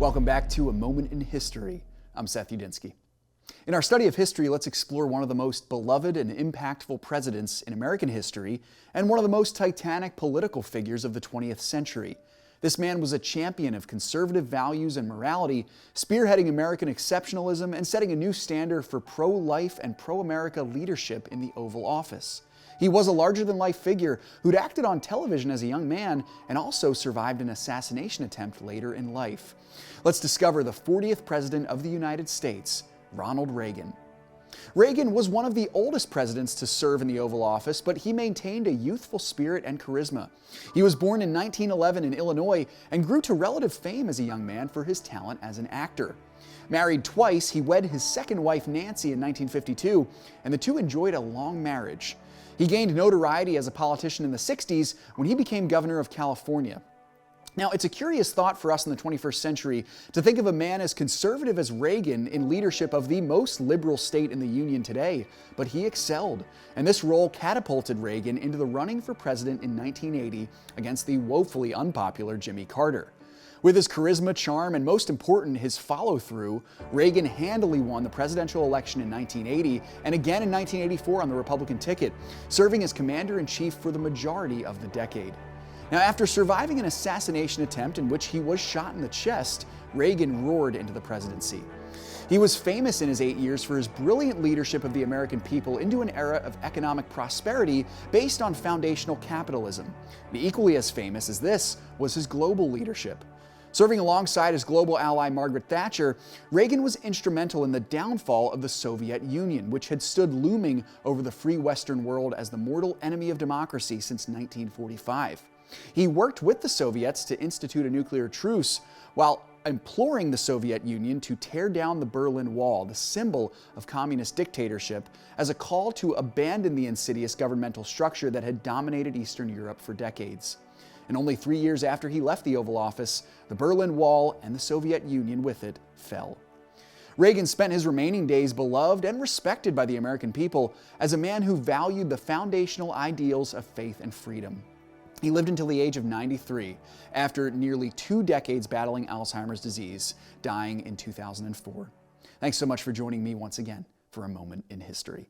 Welcome back to A Moment in History. I'm Seth Udinsky. In our study of history, let's explore one of the most beloved and impactful presidents in American history and one of the most titanic political figures of the 20th century. This man was a champion of conservative values and morality, spearheading American exceptionalism and setting a new standard for pro-life and pro-America leadership in the Oval Office. He was a larger-than-life figure who'd acted on television as a young man and also survived an assassination attempt later in life. Let's discover the 40th President of the United States, Ronald Reagan. Reagan was one of the oldest presidents to serve in the Oval Office, but he maintained a youthful spirit and charisma. He was born in 1911 in Illinois and grew to relative fame as a young man for his talent as an actor. Married twice, he wed his second wife Nancy in 1952, and the two enjoyed a long marriage. He gained notoriety as a politician in the 60s when he became governor of California. Now, it's a curious thought for us in the 21st century to think of a man as conservative as Reagan in leadership of the most liberal state in the Union today, but he excelled, and this role catapulted Reagan into the running for president in 1980 against the woefully unpopular Jimmy Carter. With his charisma, charm, and most important, his follow-through, Reagan handily won the presidential election in 1980 and again in 1984 on the Republican ticket, serving as commander-in-chief for the majority of the decade. Now, after surviving an assassination attempt in which he was shot in the chest, Reagan roared into the presidency. He was famous in his 8 years for his brilliant leadership of the American people into an era of economic prosperity based on foundational capitalism. And equally as famous as this was his global leadership. Serving alongside his global ally Margaret Thatcher, Reagan was instrumental in the downfall of the Soviet Union, which had stood looming over the free Western world as the mortal enemy of democracy since 1945. He worked with the Soviets to institute a nuclear truce while imploring the Soviet Union to tear down the Berlin Wall, the symbol of communist dictatorship, as a call to abandon the insidious governmental structure that had dominated Eastern Europe for decades. And only 3 years after he left the Oval Office, the Berlin Wall and the Soviet Union with it fell. Reagan spent his remaining days beloved and respected by the American people as a man who valued the foundational ideals of faith and freedom. He lived until the age of 93, after nearly 2 decades battling Alzheimer's disease, dying in 2004. Thanks so much for joining me once again for A Moment in History.